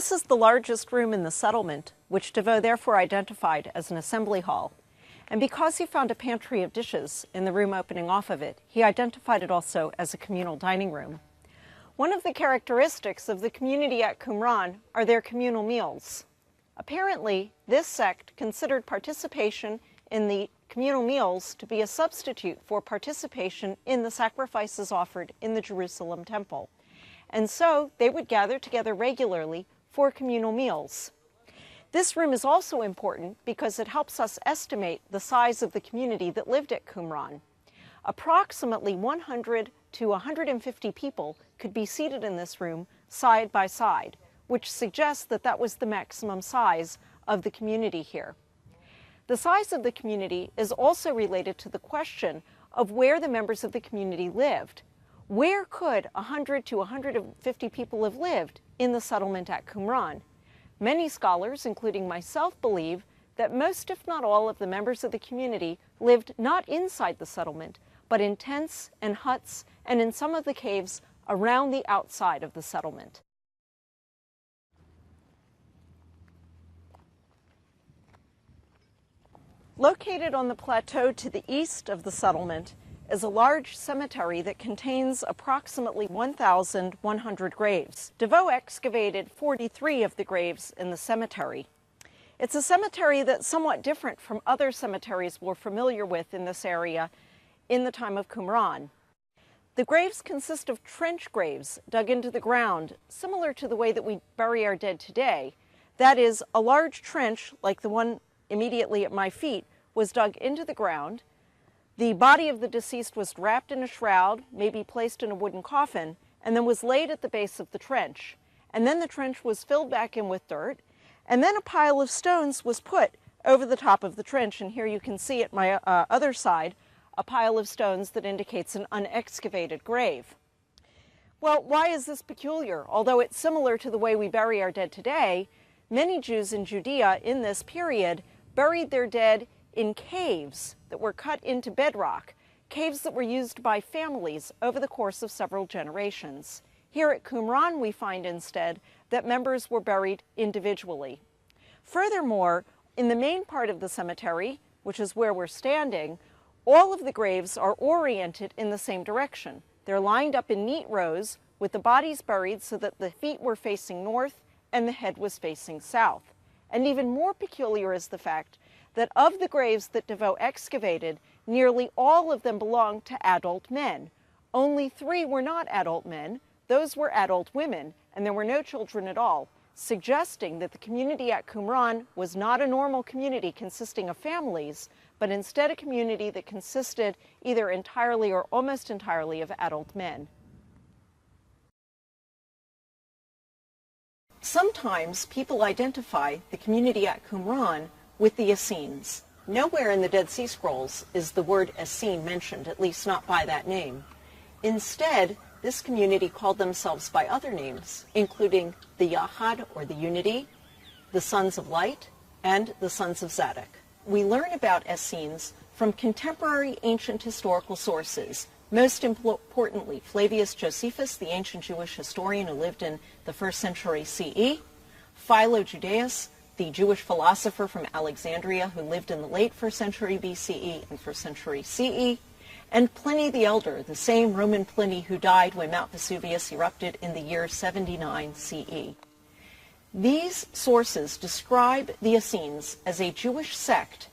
This is the largest room in the settlement, which Deveau therefore identified as an assembly hall. And because he found a pantry of dishes in the room opening off of it, he identified it also as a communal dining room. One of the characteristics of the community at Qumrán are their communal meals. Apparently, this sect considered participation in the communal meals to be a substitute for participation in the sacrifices offered in the Jerusalem temple. And so they would gather together regularly for communal meals. This room is also important because it helps us estimate the size of the community that lived at Qumrán. Approximately 100 to 150 people could be seated in this room side by side, which suggests that that was the maximum size of the community here. The size of the community is also related to the question of where the members of the community lived. Where could 100 to 150 people have lived in the settlement at Qumrán? Many scholars, including myself, believe that most, if not all, of the members of the community lived not inside the settlement, but in tents and huts and in some of the caves around the outside of the settlement. Located on the plateau to the east of the settlement is a large cemetery that contains approximately 1,100 graves. Deveau excavated 43 of the graves in the cemetery. It's a cemetery that's somewhat different from other cemeteries we're familiar with in this area in the time of Qumrán. The graves consist of trench graves dug into the ground, similar to the way that we bury our dead today. That is, a large trench, like the one immediately at my feet, was dug into the ground. The body of the deceased was wrapped in a shroud, maybe placed in a wooden coffin, and then was laid at the base of the trench. And then the trench was filled back in with dirt, and then a pile of stones was put over the top of the trench. And here you can see at my other side a pile of stones that indicates an unexcavated grave. Well, why is this peculiar? Although it's similar to the way we bury our dead today, many Jews in Judea in this period buried their dead in caves that were cut into bedrock, caves that were used by families over the course of several generations. Here at Qumrán, we find instead that members were buried individually. Furthermore, in the main part of the cemetery, which is where we're standing, all of the graves are oriented in the same direction. They're lined up in neat rows with the bodies buried so that the feet were facing north and the head was facing south. And even more peculiar is the fact that of the graves that Deveau excavated, nearly all of them belonged to adult men. Only 3 were not adult men. Those were adult women, and there were no children at all, suggesting that the community at Qumrán was not a normal community consisting of families, but instead a community that consisted either entirely or almost entirely of adult men. Sometimes people identify the community at Qumrán with the Essenes. Nowhere in the Dead Sea Scrolls is the word Essene mentioned, at least not by that name. Instead, this community called themselves by other names, including the Yahad, or the Unity, the Sons of Light, and the Sons of Zadok. We learn about Essenes from contemporary ancient historical sources, most importantly Flavius Josephus, the ancient Jewish historian who lived in the 1st century CE, Philo Judaeus, the Jewish philosopher from Alexandria who lived in the late 1st century BCE and 1st century CE, and Pliny the Elder, the same Roman Pliny who died when Mount Vesuvius erupted in the year 79 CE. These sources describe the Essenes as a Jewish sect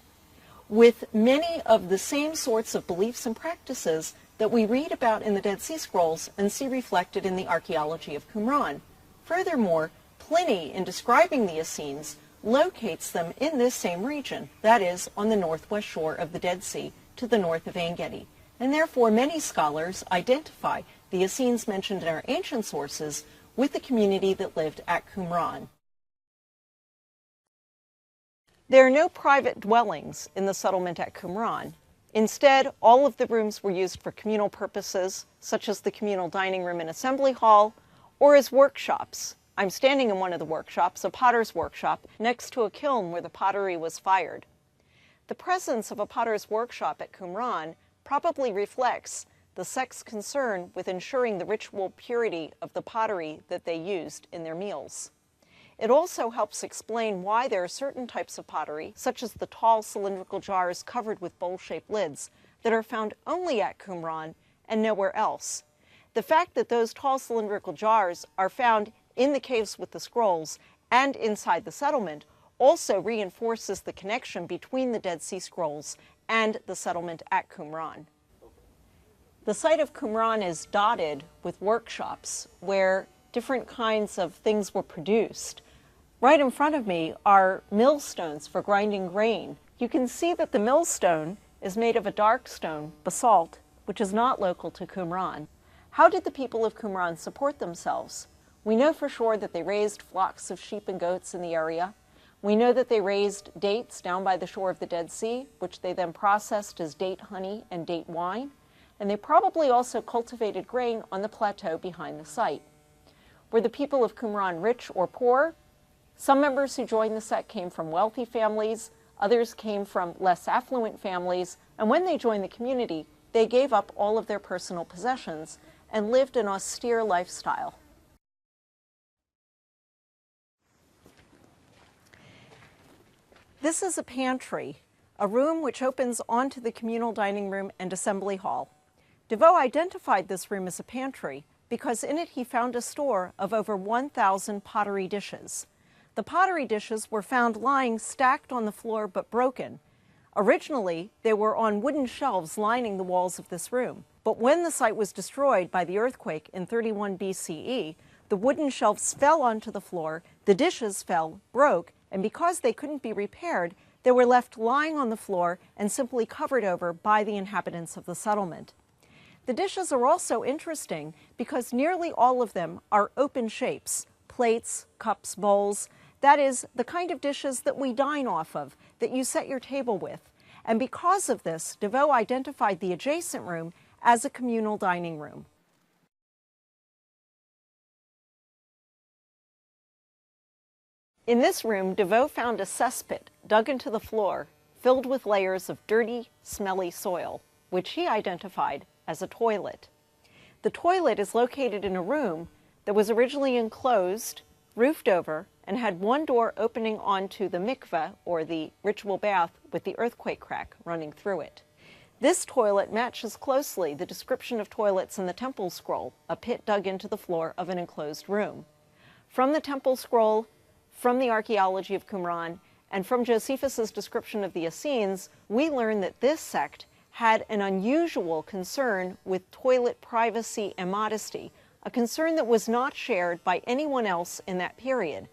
with many of the same sorts of beliefs and practices that we read about in the Dead Sea Scrolls and see reflected in the archaeology of Qumrán. Furthermore, Pliny, in describing the Essenes, locates them in this same region, that is, on the northwest shore of the Dead Sea to the north of En-Gedi. And therefore, many scholars identify the Essenes mentioned in our ancient sources with the community that lived at Qumrán. There are no private dwellings in the settlement at Qumrán. Instead, all of the rooms were used for communal purposes, such as the communal dining room and assembly hall, or as workshops. I'm standing in one of the workshops, a potter's workshop, next to a kiln where the pottery was fired. The presence of a potter's workshop at Qumrán probably reflects the sect's concern with ensuring the ritual purity of the pottery that they used in their meals. It also helps explain why there are certain types of pottery, such as the tall cylindrical jars covered with bowl-shaped lids, that are found only at Qumrán and nowhere else. The fact that those tall cylindrical jars are found in the caves with the scrolls and inside the settlement also reinforces the connection between the Dead Sea Scrolls and the settlement at Qumrán. The site of Qumrán is dotted with workshops where different kinds of things were produced. Right in front of me are millstones for grinding grain. You can see that the millstone is made of a dark stone, basalt, which is not local to Qumrán. How did the people of Qumrán support themselves? We know for sure that they raised flocks of sheep and goats in the area. We know that they raised dates down by the shore of the Dead Sea, which they then processed as date honey and date wine. And they probably also cultivated grain on the plateau behind the site. Were the people of Qumrán rich or poor? Some members who joined the sect came from wealthy families, others came from less affluent families, and when they joined the community, they gave up all of their personal possessions and lived an austere lifestyle. This is a pantry, a room which opens onto the communal dining room and assembly hall. DeVoe identified this room as a pantry because in it he found a store of over 1,000 pottery dishes. The pottery dishes were found lying stacked on the floor but broken. Originally, they were on wooden shelves lining the walls of this room. But when the site was destroyed by the earthquake in 31 BCE, the wooden shelves fell onto the floor, the dishes fell, broke, and because they couldn't be repaired, they were left lying on the floor and simply covered over by the inhabitants of the settlement. The dishes are also interesting because nearly all of them are open shapes, plates, cups, bowls. That is, the kind of dishes that we dine off of, that you set your table with. And because of this, DeVoe identified the adjacent room as a communal dining room. In this room, DeVoe found a cesspit dug into the floor, filled with layers of dirty, smelly soil, which he identified as a toilet. The toilet is located in a room that was originally enclosed, roofed over, and had one door opening onto the mikveh, or the ritual bath, with the earthquake crack running through it. This toilet matches closely the description of toilets in the temple scroll, a pit dug into the floor of an enclosed room. From the temple scroll, from the archaeology of Qumrán, and from Josephus's description of the Essenes, we learn that this sect had an unusual concern with toilet privacy and modesty, a concern that was not shared by anyone else in that period,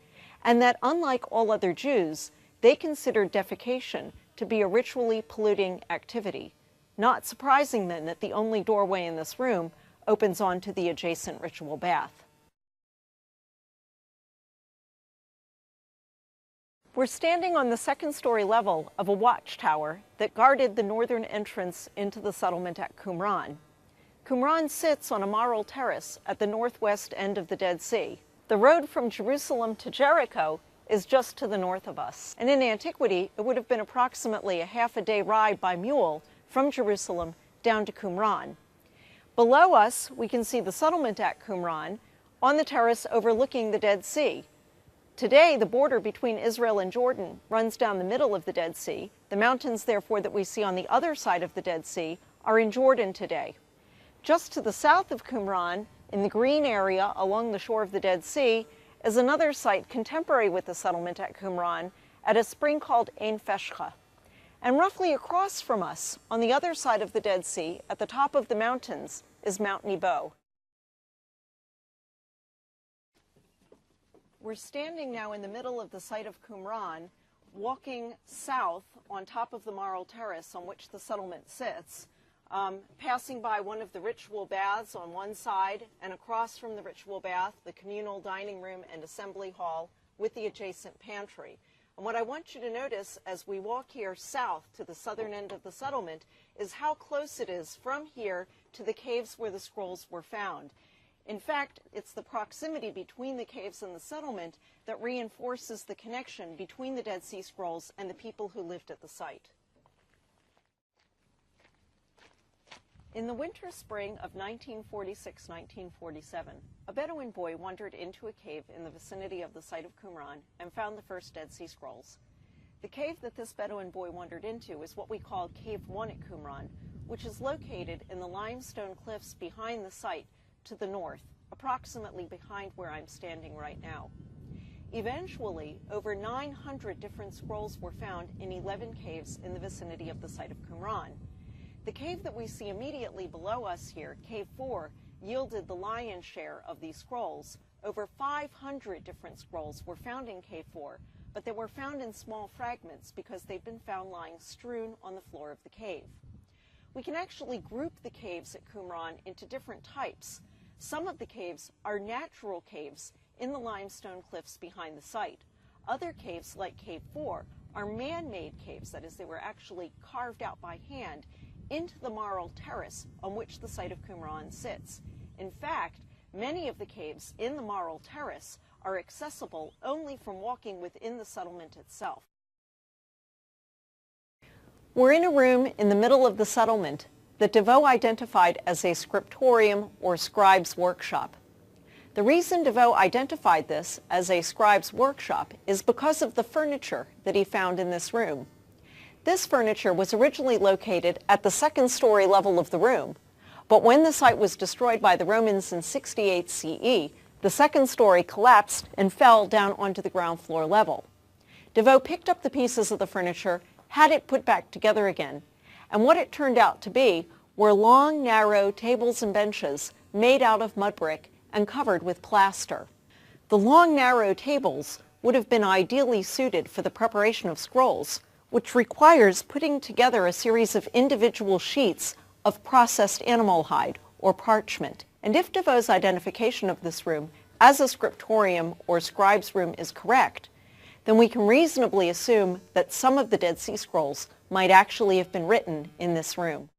and that unlike all other Jews, they considered defecation to be a ritually polluting activity. Not surprising then that the only doorway in this room opens onto the adjacent ritual bath. We're standing on the second-story level of a watchtower that guarded the northern entrance into the settlement at Qumrán. Qumrán sits on a marl terrace at the northwest end of the Dead Sea. The road from Jerusalem to Jericho is just to the north of us. And in antiquity, it would have been approximately a half-a-day ride by mule from Jerusalem down to Qumrán. Below us, we can see the settlement at Qumrán on the terrace overlooking the Dead Sea. Today, the border between Israel and Jordan runs down the middle of the Dead Sea. The mountains, therefore, that we see on the other side of the Dead Sea are in Jordan today. Just to the south of Qumrán, in the green area along the shore of the Dead Sea, is another site contemporary with the settlement at Qumrán at a spring called Ein Feshcha. And roughly across from us, on the other side of the Dead Sea, at the top of the mountains, is Mount Nebo. We're standing now in the middle of the site of Qumrán, walking south on top of the marl terrace on which the settlement sits, passing by one of the ritual baths on one side, and across from the ritual bath, the communal dining room and assembly hall with the adjacent pantry. And what I want you to notice as we walk here south to the southern end of the settlement is how close it is from here to the caves where the scrolls were found. In fact, it's the proximity between the caves and the settlement that reinforces the connection between the Dead Sea Scrolls and the people who lived at the site. In the winter-spring of 1946-1947, a Bedouin boy wandered into a cave in the vicinity of the site of Qumrán and found the first Dead Sea Scrolls. The cave that this Bedouin boy wandered into is what we call Cave 1 at Qumrán, which is located in the limestone cliffs behind the site to the north, approximately behind where I'm standing right now. Eventually, over 900 different scrolls were found in 11 caves in the vicinity of the site of Qumrán. The cave that we see immediately below us here, Cave 4, yielded the lion's share of these scrolls. Over 500 different scrolls were found in Cave 4, but they were found in small fragments because they've been found lying strewn on the floor of the cave. We can actually group the caves at Qumrán into different types. Some of the caves are natural caves in the limestone cliffs behind the site. Other caves, like Cave 4, are man-made caves, that is, they were actually carved out by hand into the marl terrace on which the site of Qumrán sits. In fact, many of the caves in the marl terrace are accessible only from walking within the settlement itself. We're in a room in the middle of the settlement that DeVoe identified as a scriptorium or scribe's workshop. The reason DeVoe identified this as a scribe's workshop is because of the furniture that he found in this room. This furniture was originally located at the second-story level of the room, but when the site was destroyed by the Romans in 68 CE, the second story collapsed and fell down onto the ground floor level. DeVoe picked up the pieces of the furniture, had it put back together again, and what it turned out to be were long, narrow tables and benches made out of mud brick and covered with plaster. The long, narrow tables would have been ideally suited for the preparation of scrolls, which requires putting together a series of individual sheets of processed animal hide or parchment. And if DeVoe's identification of this room as a scriptorium or scribe's room is correct, then we can reasonably assume that some of the Dead Sea Scrolls might actually have been written in this room.